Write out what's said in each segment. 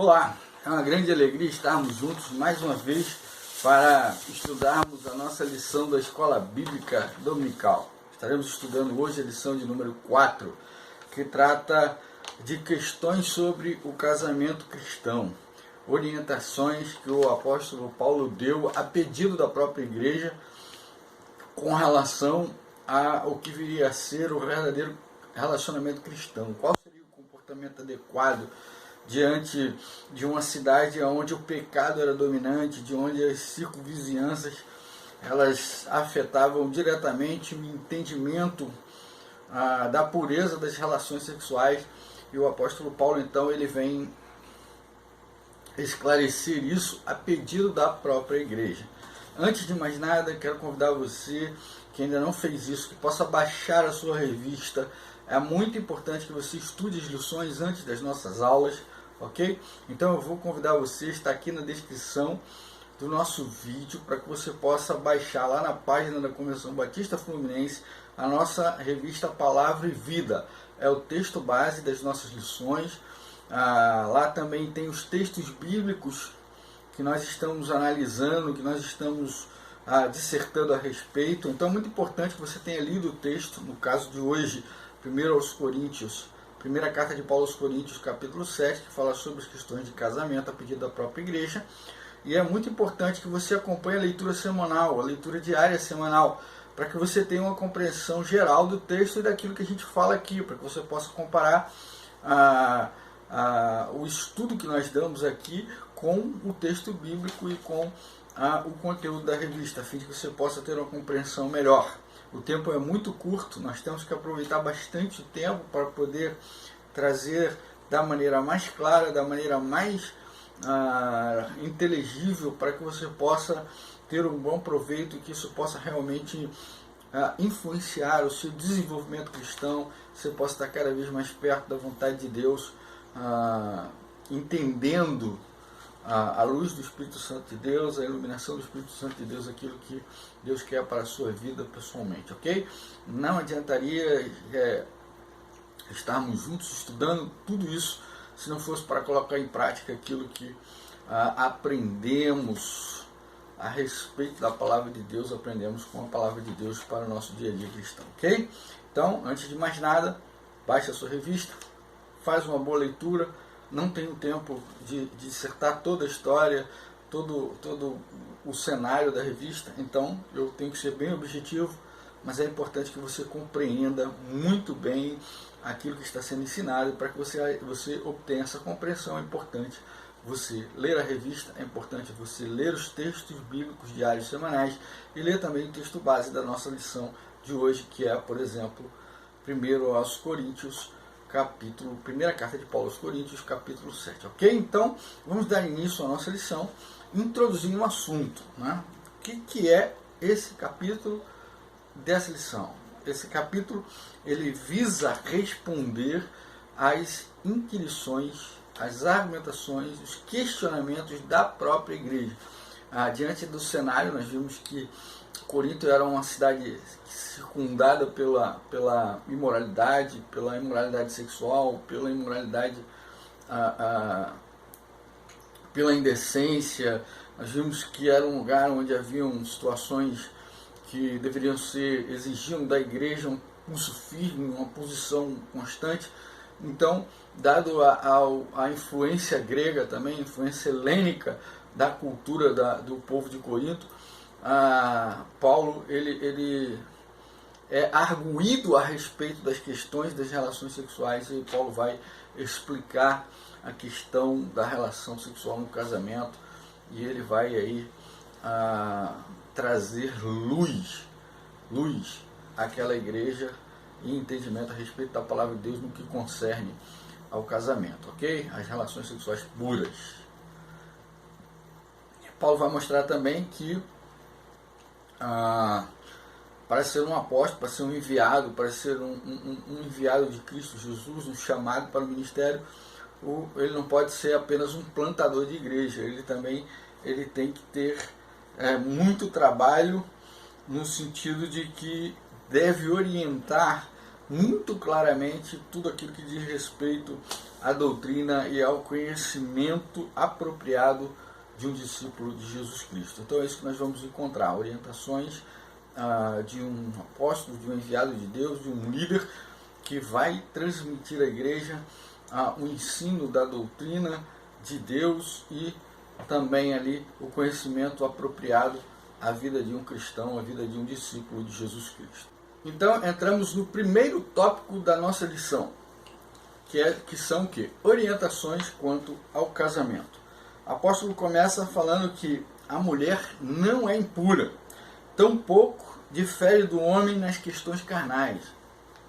Olá, é uma grande alegria estarmos juntos mais uma vez para estudarmos a nossa lição da Escola Bíblica Dominical. Estaremos estudando hoje a lição de número 4, que trata de questões sobre o casamento cristão, orientações que o apóstolo Paulo deu a pedido da própria igreja com relação ao que viria a ser o verdadeiro relacionamento cristão. Qual seria o comportamento adequado diante de uma cidade onde o pecado era dominante, de onde as circunvizinhanças elas afetavam diretamente o entendimento da pureza das relações sexuais. E o apóstolo Paulo, então, ele vem esclarecer isso a pedido da própria igreja. Antes de mais nada, quero convidar você que ainda não fez isso, que possa baixar a sua revista. É muito importante que você estude as lições antes das nossas aulas, ok? Então eu vou convidar você, está aqui na descrição do nosso vídeo, para que você possa baixar lá na página da Convenção Batista Fluminense a nossa revista Palavra e Vida. É o texto base das nossas lições. Lá também tem os textos bíblicos que nós estamos analisando, que nós estamos dissertando a respeito. Então é muito importante que você tenha lido o texto, no caso de hoje, 1 aos Coríntios, primeira carta de Paulo aos Coríntios, capítulo 7, que fala sobre as questões de casamento a pedido da própria igreja. E é muito importante que você acompanhe a leitura semanal, a leitura diária semanal, para que você tenha uma compreensão geral do texto e daquilo que a gente fala aqui, para que você possa comparar o estudo que nós damos aqui com o texto bíblico e com o conteúdo da revista, a fim de que você possa ter uma compreensão melhor. O tempo é muito curto, nós temos que aproveitar bastante o tempo para poder trazer da maneira mais clara, da maneira mais inteligível, para que você possa ter um bom proveito e que isso possa realmente influenciar o seu desenvolvimento cristão, você possa estar cada vez mais perto da vontade de Deus, entendendo a luz do Espírito Santo de Deus, a iluminação do Espírito Santo de Deus, aquilo que Deus quer para a sua vida pessoalmente, ok? Não adiantaria estarmos juntos estudando tudo isso se não fosse para colocar em prática aquilo que aprendemos a respeito da palavra de Deus, aprendemos com a palavra de Deus para o nosso dia a dia cristão, ok? Então, antes de mais nada, baixe a sua revista, faz uma boa leitura. Não tenho tempo de dissertar toda a história, todo o cenário da revista, então eu tenho que ser bem objetivo, mas é importante que você compreenda muito bem aquilo que está sendo ensinado. Para que você obtenha essa compreensão, é importante você ler a revista, é importante você ler os textos bíblicos diários semanais e ler também o texto base da nossa lição de hoje, que é, por exemplo, 1 aos Coríntios, primeira carta de Paulo aos Coríntios, capítulo 7, ok? Então, vamos dar início à nossa lição, introduzindo um assunto, né? O que é esse capítulo dessa lição? Esse capítulo, ele visa responder às inquirições, às argumentações, os questionamentos da própria igreja. Diante do cenário, nós vimos que Corinto era uma cidade circundada pela imoralidade sexual, pela imoralidade, pela indecência. Nós vimos que era um lugar onde haviam situações que exigiam da igreja um pulso firme, uma posição constante. Então, dado a influência grega também, a influência helênica da cultura do povo de Corinto, Paulo ele é arguído a respeito das questões das relações sexuais, e Paulo vai explicar a questão da relação sexual no casamento, e ele vai aí trazer luz àquela igreja e entendimento a respeito da palavra de Deus no que concerne ao casamento, ok? As relações sexuais puras. Paulo vai mostrar também que para ser um apóstolo, para ser um enviado, para ser um enviado de Cristo Jesus, um chamado para o ministério, ele não pode ser apenas um plantador de igreja, ele tem que ter muito trabalho, no sentido de que deve orientar muito claramente tudo aquilo que diz respeito à doutrina e ao conhecimento apropriado de um discípulo de Jesus Cristo. Então é isso que nós vamos encontrar, orientações de um apóstolo, de um enviado de Deus, de um líder que vai transmitir à igreja o ensino da doutrina de Deus e também ali o conhecimento apropriado à vida de um cristão, à vida de um discípulo de Jesus Cristo. Então entramos no primeiro tópico da nossa lição, que são o quê? Orientações quanto ao casamento. O apóstolo começa falando que a mulher não é impura, tampouco difere do homem nas questões carnais.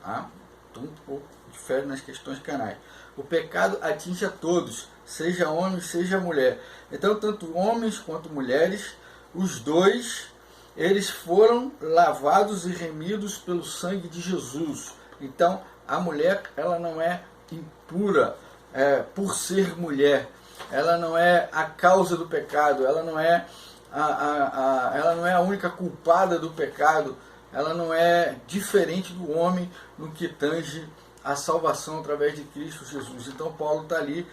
Tá? Tampouco difere nas questões carnais. O pecado atinge a todos, seja homem, seja mulher. Então, tanto homens quanto mulheres, os dois, eles foram lavados e remidos pelo sangue de Jesus. Então, a mulher, ela não é impura por ser mulher. Ela não é a causa do pecado, ela não é a única culpada do pecado, ela não é diferente do homem no que tange a salvação através de Cristo Jesus. Então Paulo está ali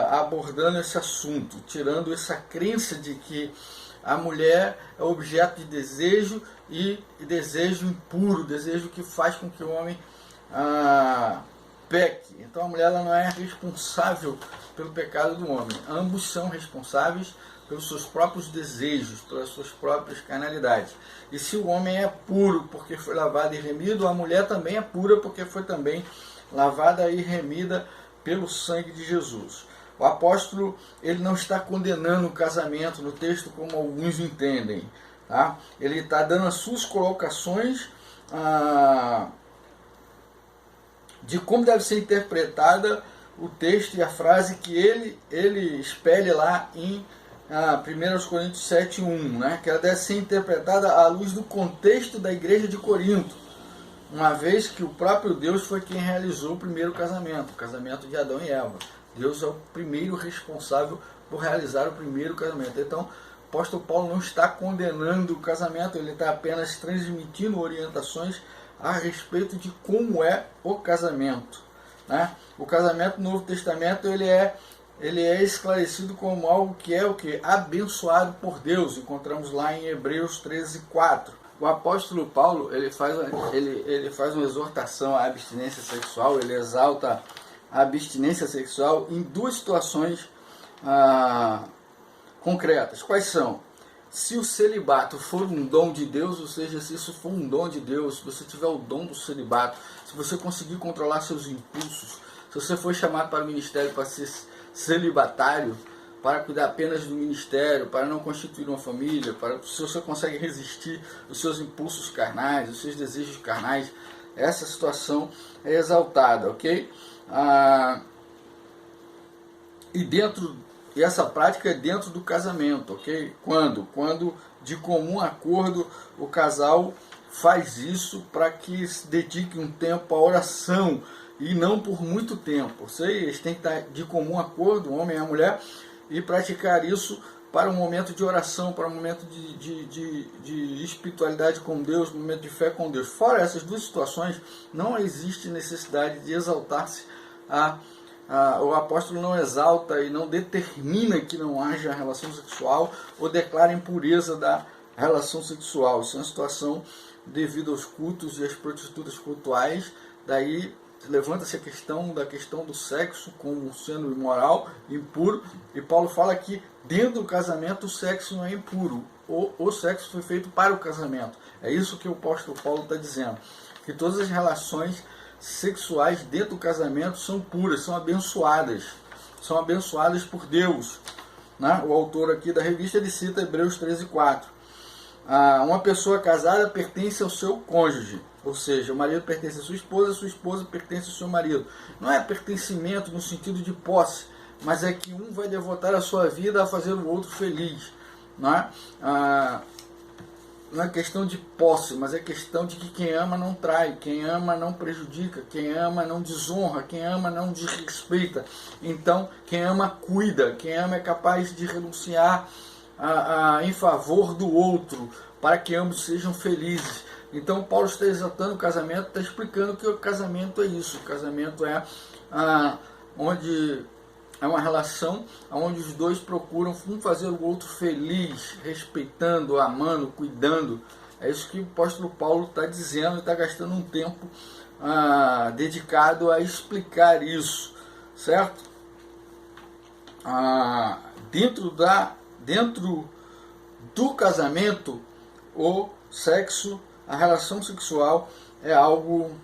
abordando esse assunto, tirando essa crença de que a mulher é objeto de desejo e desejo impuro, desejo que faz com que o homem peque. Então a mulher ela não é responsável pelo pecado do homem. Ambos são responsáveis pelos seus próprios desejos, pelas suas próprias carnalidades. E se o homem é puro porque foi lavado e remido, a mulher também é pura porque foi também lavada e remida pelo sangue de Jesus. O apóstolo ele não está condenando o casamento no texto como alguns entendem. Tá? Ele está dando as suas colocações de como deve ser interpretada o texto e a frase que ele espelha lá em 1 Coríntios 7:1, né? Que ela deve ser interpretada à luz do contexto da igreja de Corinto, uma vez que o próprio Deus foi quem realizou o primeiro casamento, o casamento de Adão e Eva. Deus é o primeiro responsável por realizar o primeiro casamento. Então, o apóstolo Paulo não está condenando o casamento, ele está apenas transmitindo orientações a respeito de como é o casamento. Né? O casamento no Novo Testamento ele é esclarecido como algo que é o que? Abençoado por Deus. Encontramos lá em Hebreus 13:4. O apóstolo Paulo ele faz uma exortação à abstinência sexual, ele exalta a abstinência sexual em duas situações concretas. Quais são? Se o celibato for um dom de Deus, ou seja, se isso for um dom de Deus, se você tiver o dom do celibato, se você conseguir controlar seus impulsos, se você for chamado para o ministério para ser celibatário, para cuidar apenas do ministério, para não constituir uma família, se você consegue resistir os seus impulsos carnais, os seus desejos carnais, essa situação é exaltada, ok? E essa prática é dentro do casamento, ok? Quando de comum acordo o casal faz isso para que se dedique um tempo à oração e não por muito tempo. Eles têm que estar de comum acordo, o homem e a mulher, e praticar isso para um momento de oração, para um momento de espiritualidade com Deus, um momento de fé com Deus. Fora essas duas situações, não existe necessidade de exaltar-se o apóstolo não exalta e não determina que não haja relação sexual ou declara impureza da relação sexual. Isso é uma situação devido aos cultos e às prostitutas cultuais. Daí levanta-se a questão do sexo como sendo imoral, impuro, e Paulo fala que dentro do casamento o sexo não é impuro. O sexo foi feito para o casamento. É isso que o apóstolo Paulo está dizendo. Que todas as relações sexuais dentro do casamento são puras, são abençoadas por Deus. Né? O autor aqui da revista ele cita Hebreus 13:4. Uma pessoa casada pertence ao seu cônjuge, ou seja, o marido pertence à sua esposa pertence ao seu marido. Não é pertencimento no sentido de posse, mas é que um vai devotar a sua vida a fazer o outro feliz. Né? Não é questão de posse, mas é questão de que quem ama não trai, quem ama não prejudica, quem ama não desonra, quem ama não desrespeita. Então, quem ama cuida, quem ama é capaz de renunciar em favor do outro, para que ambos sejam felizes. Então, Paulo está exaltando o casamento, está explicando que o casamento é isso. O casamento é onde é uma relação onde os dois procuram um fazer o outro feliz, respeitando, amando, cuidando. É isso que o apóstolo Paulo está dizendo e está gastando um tempo dedicado a explicar isso, certo? Dentro do casamento, o sexo, a relação sexual é algo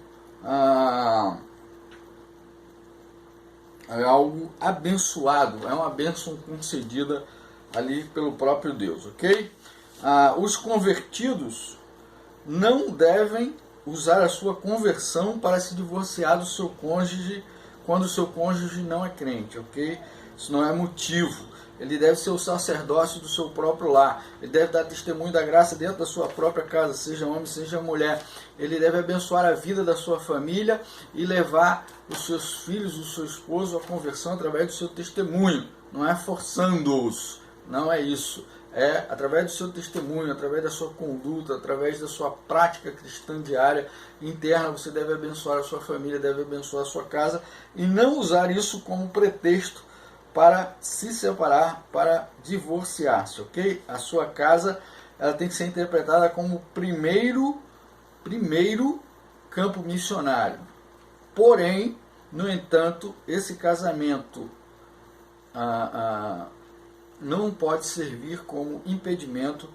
abençoado, é uma bênção concedida ali pelo próprio Deus, ok? Os convertidos não devem usar a sua conversão para se divorciar do seu cônjuge quando o seu cônjuge não é crente, ok? Isso não é motivo. Ele deve ser o sacerdócio do seu próprio lar. Ele deve dar testemunho da graça dentro da sua própria casa, seja homem, seja mulher. Ele deve abençoar a vida da sua família e levar os seus filhos, o seu esposo à conversão através do seu testemunho. Não é forçando-os, não é isso. É através do seu testemunho, através da sua conduta, através da sua prática cristã diária, interna. Você deve abençoar a sua família, deve abençoar a sua casa e não usar isso como pretexto para se separar, para divorciar-se, ok? A sua casa, ela tem que ser interpretada como primeiro campo missionário. Porém, no entanto, esse casamento não pode servir como impedimento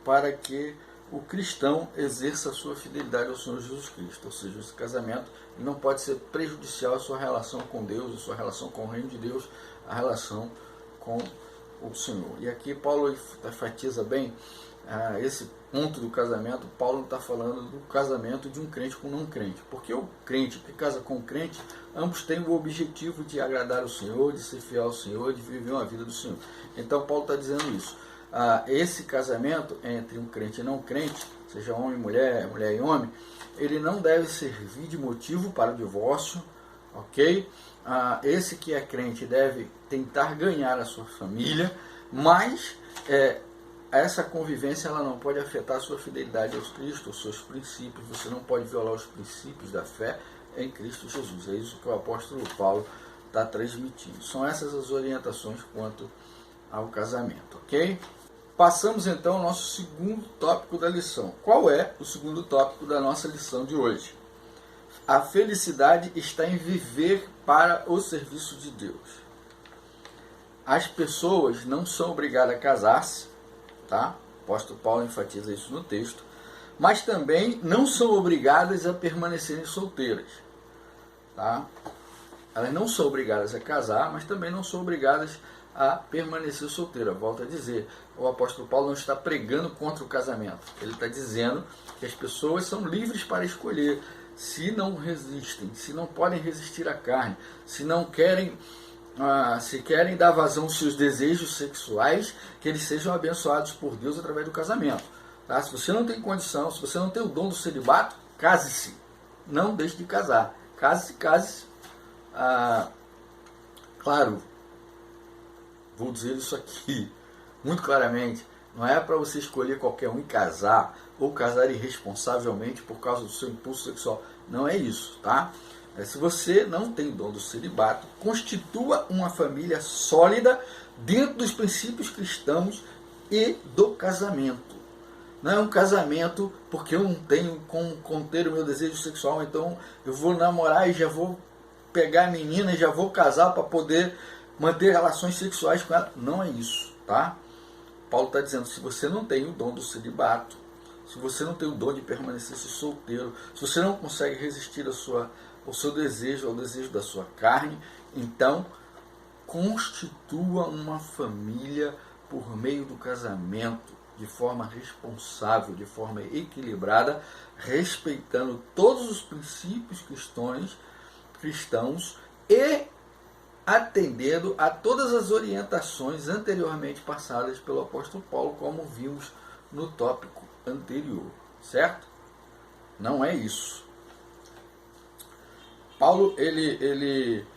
para que o cristão exerça a sua fidelidade ao Senhor Jesus Cristo. Ou seja, esse casamento não pode ser prejudicial à sua relação com Deus, à sua relação com o reino de Deus, a relação com o Senhor. E aqui Paulo enfatiza bem esse ponto do casamento. Paulo está falando do casamento de um crente com um não crente, porque o crente que casa com o crente, ambos têm o objetivo de agradar o Senhor, de ser fiel ao Senhor, de viver uma vida do Senhor. Então Paulo está dizendo isso. Esse casamento entre um crente e não crente, seja homem e mulher, mulher e homem, ele não deve servir de motivo para o divórcio, ok? Esse que é crente deve tentar ganhar a sua família, mas essa convivência ela não pode afetar a sua fidelidade aos Cristo, os seus princípios. Você não pode violar os princípios da fé em Cristo Jesus. É isso que o apóstolo Paulo está transmitindo. São essas as orientações quanto ao casamento, ok? Passamos então ao nosso segundo tópico da lição. Qual é o segundo tópico da nossa lição de hoje? A felicidade está em viver para o serviço de Deus. As pessoas não são obrigadas a casar-se, tá? O apóstolo Paulo enfatiza isso no texto, mas também não são obrigadas a permanecerem solteiras, tá? Elas não são obrigadas a casar, mas também não são obrigadas a permanecer solteira. Volto a dizer, o apóstolo Paulo não está pregando contra o casamento. Ele está dizendo que as pessoas são livres para escolher. Se não resistem, se não podem resistir à carne, se não querem, se querem dar vazão aos seus desejos sexuais, que eles sejam abençoados por Deus através do casamento. Tá? Se você não tem condição, se você não tem o dom do celibato, case-se. Não deixe de casar. Case-se, case-se. Claro, vou dizer isso aqui muito claramente. Não é para você escolher qualquer um e casar, ou casar irresponsavelmente por causa do seu impulso sexual. Não é isso, tá? Se você não tem dom do celibato, constitua uma família sólida dentro dos princípios cristãos e do casamento. Não é um casamento porque eu não tenho como conter o meu desejo sexual, então eu vou namorar e já vou pegar a menina e já vou casar para poder manter relações sexuais com ela. Não é isso, tá? Paulo está dizendo, se você não tem o dom do celibato, se você não tem o dom de permanecer solteiro, se você não consegue resistir ao seu desejo, ao desejo da sua carne, então constitua uma família por meio do casamento, de forma responsável, de forma equilibrada, respeitando todos os princípios cristãos e atendendo a todas as orientações anteriormente passadas pelo apóstolo Paulo, como vimos no tópico anterior, certo? Não é isso. Paulo, ele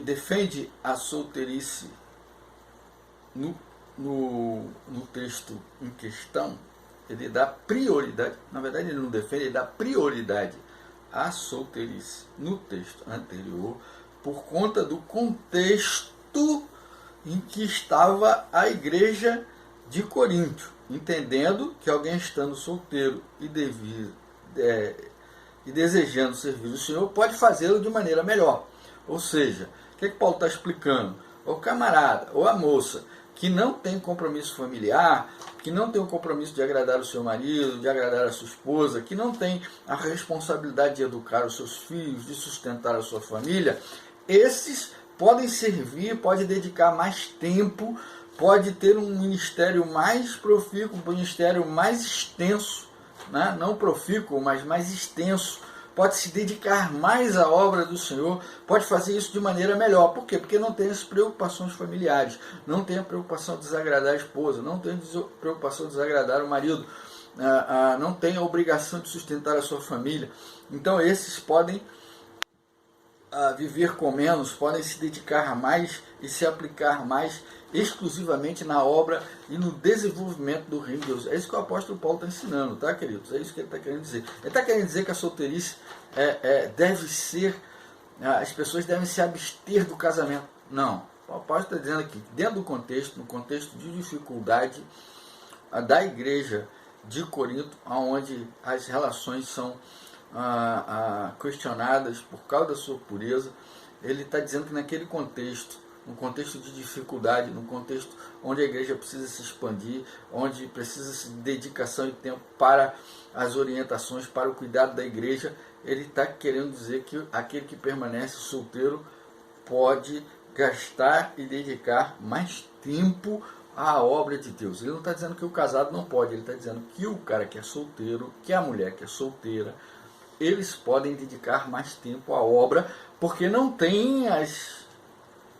defende a solteirice no texto em questão. Ele dá prioridade, na verdade ele não defende, ele dá prioridade a solteirice no texto anterior por conta do contexto em que estava a igreja de Corinto, entendendo que alguém estando solteiro e desejando servir o Senhor pode fazê-lo de maneira melhor. Ou seja, o que Paulo está explicando? O camarada ou a moça que não tem compromisso familiar, que não tem o compromisso de agradar o seu marido, de agradar a sua esposa, que não tem a responsabilidade de educar os seus filhos, de sustentar a sua família, esses podem servir, pode dedicar mais tempo, pode ter um ministério mais profícuo, um ministério mais extenso, né? Não profícuo, mas mais extenso, pode se dedicar mais à obra do Senhor, pode fazer isso de maneira melhor. Por quê? Porque não tem as preocupações familiares, não tem a preocupação de desagradar a esposa, não tem a preocupação de desagradar o marido, não tem a obrigação de sustentar a sua família. Então esses podem viver com menos, podem se dedicar mais e se aplicar mais exclusivamente na obra e no desenvolvimento do reino de Deus. É isso que o apóstolo Paulo está ensinando, tá, queridos? É isso que ele está querendo dizer. Ele está querendo dizer que a solteirice deve ser, as pessoas devem se abster do casamento. Não. O apóstolo está dizendo aqui, dentro do contexto, no contexto de dificuldade da igreja de Corinto, onde as relações são questionadas por causa da sua pureza, ele está dizendo que naquele contexto, no contexto de dificuldade, no contexto onde a igreja precisa se expandir, onde precisa de dedicação e tempo para as orientações, para o cuidado da igreja, ele está querendo dizer que aquele que permanece solteiro pode gastar e dedicar mais tempo à obra de Deus. Ele não está dizendo que o casado não pode, ele está dizendo que o cara que é solteiro, que a mulher que é solteira, eles podem dedicar mais tempo à obra, porque não tem as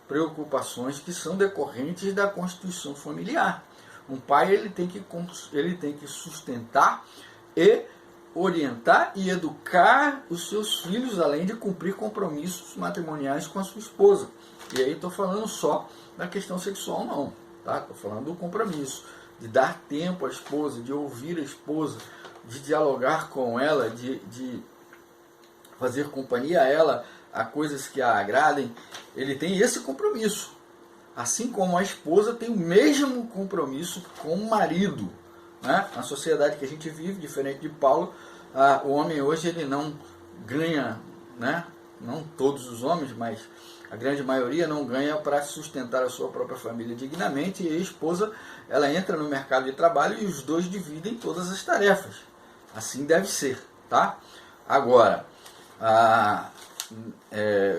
preocupações que são decorrentes da constituição familiar. Um pai ele tem que sustentar e orientar e educar os seus filhos, além de cumprir compromissos matrimoniais com a sua esposa. E aí estou falando só da questão sexual não, tá? Estou falando do compromisso, de dar tempo à esposa, de ouvir a esposa, de dialogar com ela, de fazer companhia a ela, a coisas que a agradem. Ele tem esse compromisso. Assim como a esposa tem o mesmo compromisso com o marido. Né? Na sociedade que a gente vive, diferente de Paulo, o homem hoje ele não ganha, né? Não todos os homens, mas a grande maioria não ganha para sustentar a sua própria família dignamente, e a esposa ela entra no mercado de trabalho e os dois dividem todas as tarefas. Assim deve ser, tá? Agora,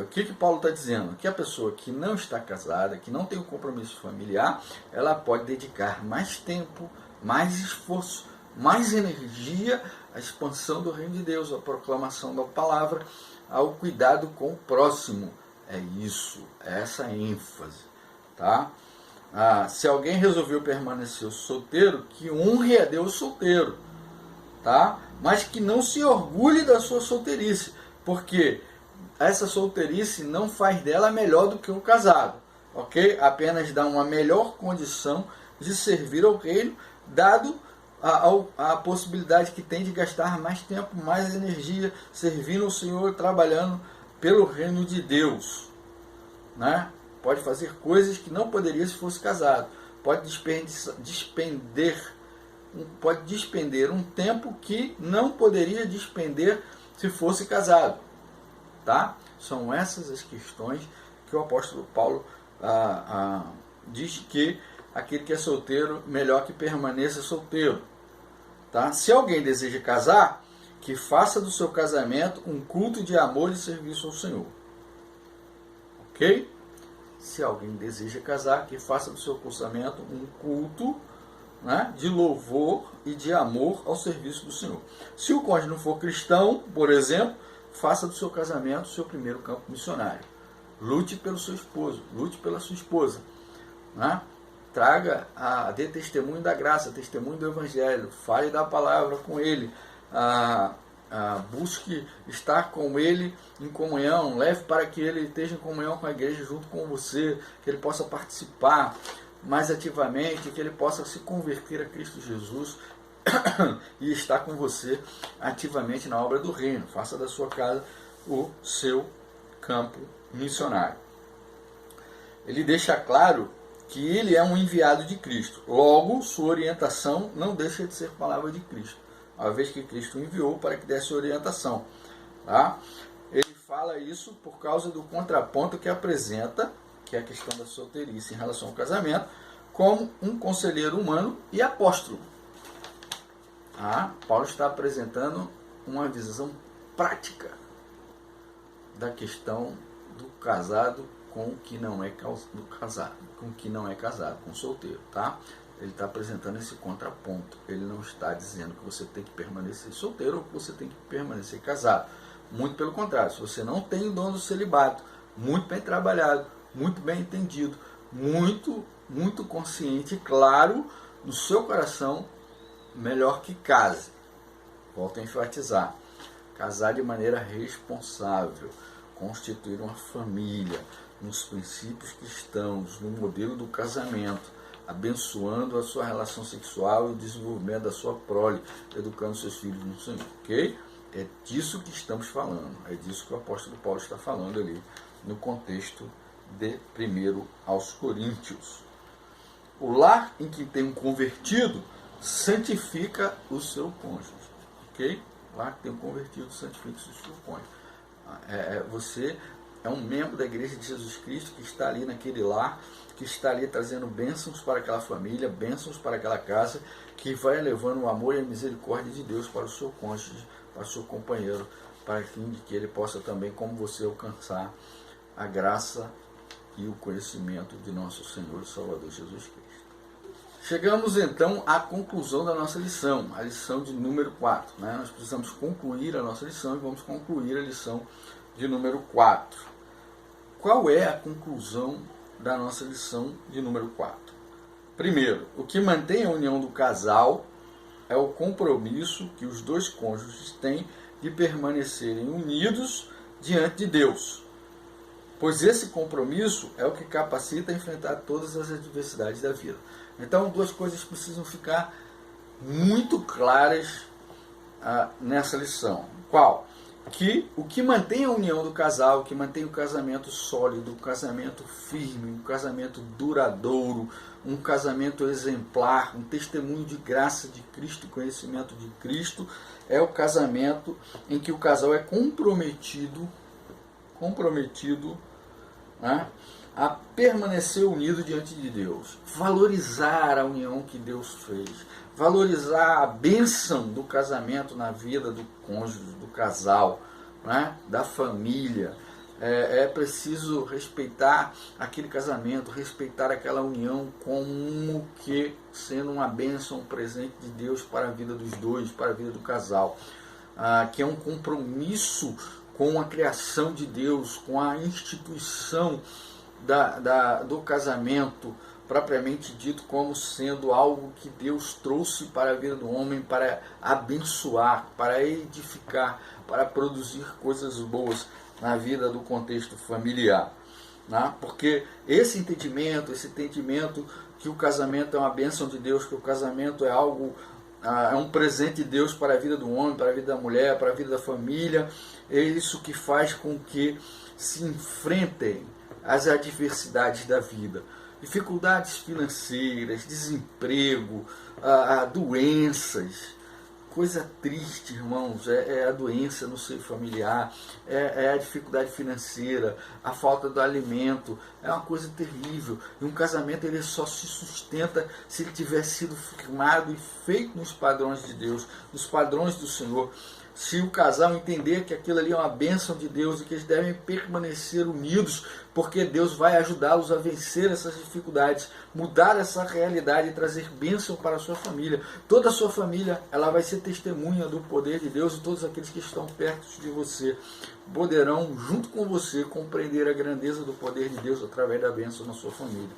o que Paulo está dizendo? Que a pessoa que não está casada, que não tem um compromisso familiar, ela pode dedicar mais tempo, mais esforço, mais energia à expansão do reino de Deus, à proclamação da palavra, ao cuidado com o próximo. É isso, é essa ênfase, tá? Se alguém resolveu permanecer solteiro, que honre a Deus solteiro, tá? Mas que não se orgulhe da sua solteirice, porque essa solteirice não faz dela melhor do que o casado, ok? Apenas dá uma melhor condição de servir ao reino, dado a possibilidade que tem de gastar mais tempo, mais energia, servindo ao Senhor, trabalhando pelo reino de Deus, né? Pode fazer coisas que não poderia se fosse casado, pode despender um tempo que não poderia despender se fosse casado, tá? São essas as questões que o apóstolo Paulo diz que aquele que é solteiro, melhor que permaneça solteiro, tá? Se alguém deseja casar, que faça do seu casamento um culto de amor e serviço ao Senhor, ok? Se alguém deseja casar, que faça do seu casamento um culto, né, de louvor e de amor ao serviço do Senhor. Se o cônjuge não for cristão, por exemplo, faça do seu casamento o seu primeiro campo missionário. Lute pelo seu esposo, lute pela sua esposa, né? Dê testemunho da graça, testemunho do Evangelho, fale da palavra com ele, busque estar com ele em comunhão, leve para que ele esteja em comunhão com a igreja junto com você, que ele possa participar mais ativamente, que ele possa se converter a Cristo Jesus. e está com você ativamente na obra do reino. Faça da sua casa o seu campo missionário. Ele deixa claro que ele é um enviado de Cristo. Logo, sua orientação não deixa de ser palavra de Cristo, uma vez que Cristo o enviou para que desse orientação. Tá? Ele fala isso por causa do contraponto que apresenta, que é a questão da solteirice em relação ao casamento, como um conselheiro humano e apóstolo. Paulo está apresentando uma visão prática da questão do casado com o que não é casado, com o solteiro, tá? Ele está apresentando esse contraponto. Ele não está dizendo que você tem que permanecer solteiro ou que você tem que permanecer casado. Muito pelo contrário, se você não tem o dom do celibato, muito bem trabalhado, muito bem entendido, muito consciente e claro no seu coração, melhor que case. Volto a enfatizar. Casar de maneira responsável, constituir uma família, nos princípios cristãos, no modelo do casamento, abençoando a sua relação sexual e o desenvolvimento da sua prole, educando seus filhos no Senhor, ok? É disso que estamos falando, é disso que o apóstolo Paulo está falando ali, no contexto de 1 aos Coríntios. O lar em que tem um convertido santifica o seu cônjuge, ok? O lar que tem um convertido santifica o seu cônjuge. Você é um membro da Igreja de Jesus Cristo que está ali naquele lar, que está ali trazendo bênçãos para aquela família, bênçãos para aquela casa, que vai levando o amor e a misericórdia de Deus para o seu cônjuge, para o seu companheiro, para fim de que ele possa também, como você, alcançar a graça e o conhecimento de nosso Senhor e Salvador Jesus Cristo. Chegamos então à conclusão da nossa lição, a lição de número 4. Nós precisamos concluir a nossa lição e vamos concluir a lição de número 4. Qual é a conclusão da nossa lição de número 4? Primeiro, o que mantém a união do casal é o compromisso que os dois cônjuges têm de permanecerem unidos diante de Deus. Pois esse compromisso é o que capacita a enfrentar todas as adversidades da vida. Então, duas coisas precisam ficar muito claras nessa lição. Qual? Que o que mantém a união do casal, o que mantém o casamento sólido, o casamento firme, um casamento duradouro, um casamento exemplar, um testemunho de graça de Cristo e conhecimento de Cristo, é o casamento em que o casal é comprometido a permanecer unido diante de Deus, valorizar a união que Deus fez, valorizar a bênção do casamento na vida do cônjuge, do casal, da família. É preciso respeitar aquele casamento, respeitar aquela união como que sendo uma bênção, um presente de Deus para a vida dos dois, para a vida do casal, que é um compromisso com a criação de Deus, com a instituição do casamento, propriamente dito, como sendo algo que Deus trouxe para a vida do homem, para abençoar, para edificar, para produzir coisas boas na vida do contexto familiar. Porque esse entendimento que o casamento é uma bênção de Deus, que o casamento é algo, é um presente de Deus para a vida do homem, para a vida da mulher, para a vida da família, é isso que faz com que se enfrentem as adversidades da vida. Dificuldades financeiras, desemprego, doenças. Coisa triste, irmãos, é a doença no seio familiar, é a dificuldade financeira, a falta do alimento, é uma coisa terrível. E um casamento ele só se sustenta se ele tiver sido firmado e feito nos padrões de Deus, nos padrões do Senhor. Se o casal entender que aquilo ali é uma bênção de Deus e que eles devem permanecer unidos, porque Deus vai ajudá-los a vencer essas dificuldades, mudar essa realidade e trazer bênção para a sua família. Toda a sua família ela vai ser testemunha do poder de Deus, e todos aqueles que estão perto de você poderão, junto com você, compreender a grandeza do poder de Deus através da bênção na sua família.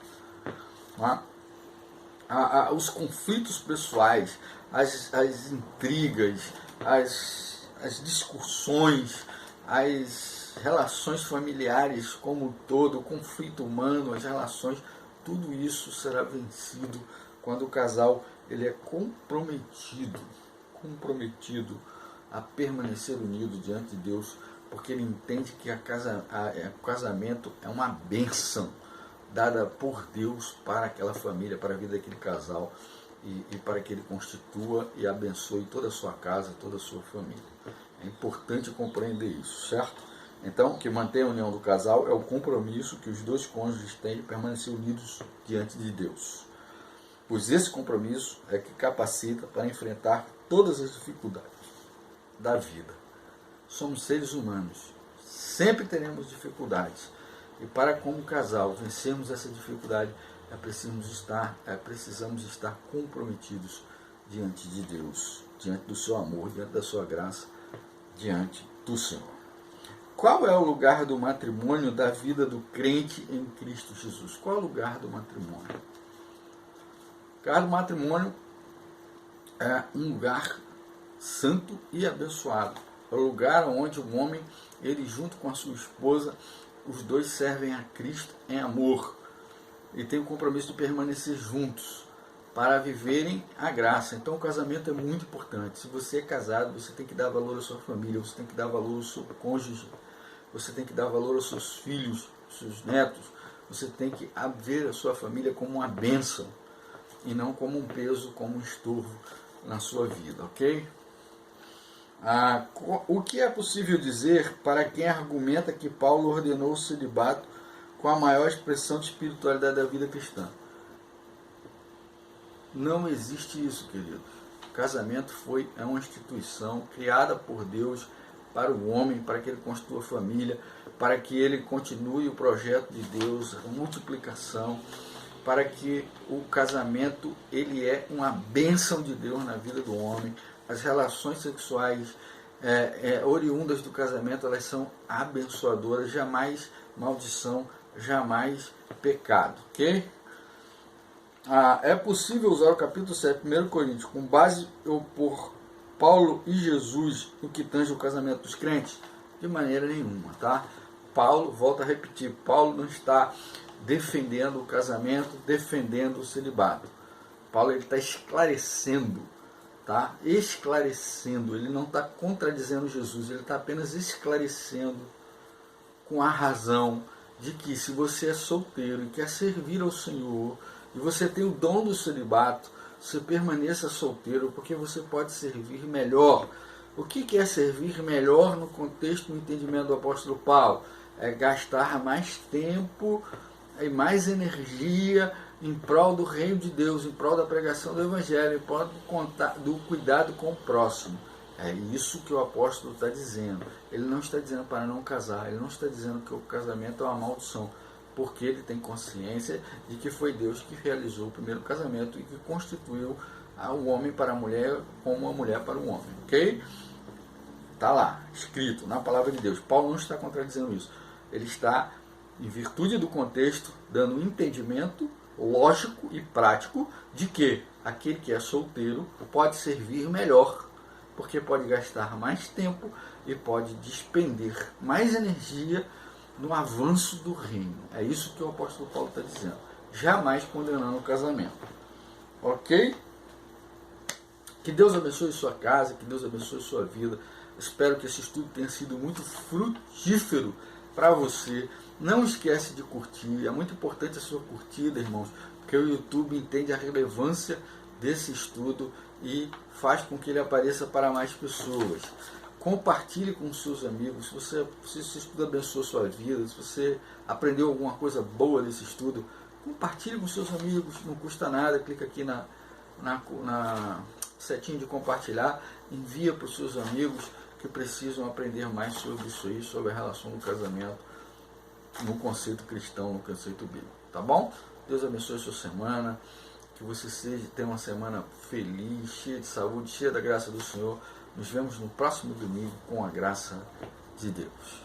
Os conflitos pessoais, as intrigas, as discussões, as relações familiares como um todo, o conflito humano, as relações, tudo isso será vencido quando o casal ele é comprometido a permanecer unido diante de Deus, porque ele entende que o casamento é uma bênção dada por Deus para aquela família, para a vida daquele casal, e para que ele constitua e abençoe toda a sua casa, toda a sua família. É importante compreender isso, certo? Então, o que mantém a união do casal é o compromisso que os dois cônjuges têm de permanecer unidos diante de Deus. Pois esse compromisso é que capacita para enfrentar todas as dificuldades da vida. Somos seres humanos, sempre teremos dificuldades. E para, como casal, vencermos essa dificuldade, precisamos estar comprometidos diante de Deus, diante do seu amor, diante da sua graça, diante do Senhor. Qual é o lugar do matrimônio da vida do crente em Cristo Jesus? Qual é o lugar do matrimônio? O lugar do matrimônio é um lugar santo e abençoado. É o lugar onde o homem, ele junto com a sua esposa, os dois servem a Cristo em amor e têm o compromisso de permanecer juntos para viverem a graça. Então o casamento é muito importante. Se você é casado, você tem que dar valor à sua família, você tem que dar valor ao seu cônjuge, você tem que dar valor aos seus filhos, aos seus netos, você tem que ver a sua família como uma bênção e não como um peso, como um estorvo na sua vida, ok? O que é possível dizer para quem argumenta que Paulo ordenou o celibato com a maior expressão de espiritualidade da vida cristã? Não existe isso, querido. O casamento é uma instituição criada por Deus para o homem, para que ele construa família, para que ele continue o projeto de Deus, a multiplicação, para que o casamento ele é uma bênção de Deus na vida do homem. As relações sexuais oriundas do casamento, elas são abençoadoras, jamais maldição, jamais pecado, ok? É possível usar o capítulo 7, 1 Coríntios, com base por Paulo e Jesus no que tange o casamento dos crentes? De maneira nenhuma, tá? Paulo, volta a repetir, Paulo não está defendendo o casamento, defendendo o celibato. Paulo está esclarecendo, tá? Esclarecendo, ele não está contradizendo Jesus, ele está apenas esclarecendo com a razão de que se você é solteiro e quer servir ao Senhor, e você tem o dom do celibato, você permaneça solteiro, porque você pode servir melhor. O que é servir melhor no contexto, no entendimento do apóstolo Paulo? É gastar mais tempo e mais energia em prol do reino de Deus, em prol da pregação do Evangelho, em prol do cuidado com o próximo. É isso que o apóstolo está dizendo. Ele não está dizendo para não casar, ele não está dizendo que o casamento é uma maldição, porque ele tem consciência de que foi Deus que realizou o primeiro casamento e que constituiu o homem para a mulher como a mulher para o homem, ok? Está lá, escrito na palavra de Deus. Paulo não está contradizendo isso. Ele está, em virtude do contexto, dando um entendimento lógico e prático de que aquele que é solteiro pode servir melhor, porque pode gastar mais tempo e pode despender mais energia no avanço do reino. É isso que o apóstolo Paulo está dizendo. Jamais condenando o casamento. Ok? Que Deus abençoe sua casa, que Deus abençoe sua vida. Espero que esse estudo tenha sido muito frutífero para você. Não esquece de curtir. É muito importante a sua curtida, irmãos, porque o YouTube entende a relevância desse estudo e faz com que ele apareça para mais pessoas. Compartilhe com os seus amigos. Se esse estudo abençoou sua vida, se você aprendeu alguma coisa boa desse estudo, compartilhe com seus amigos, não custa nada. Clica aqui na setinha de compartilhar, envia para os seus amigos que precisam aprender mais sobre isso aí, sobre a relação do casamento no conceito cristão, no conceito bíblico, tá bom? Deus abençoe a sua semana, que você tenha uma semana feliz, cheia de saúde, cheia da graça do Senhor. Nos vemos no próximo domingo com a graça de Deus.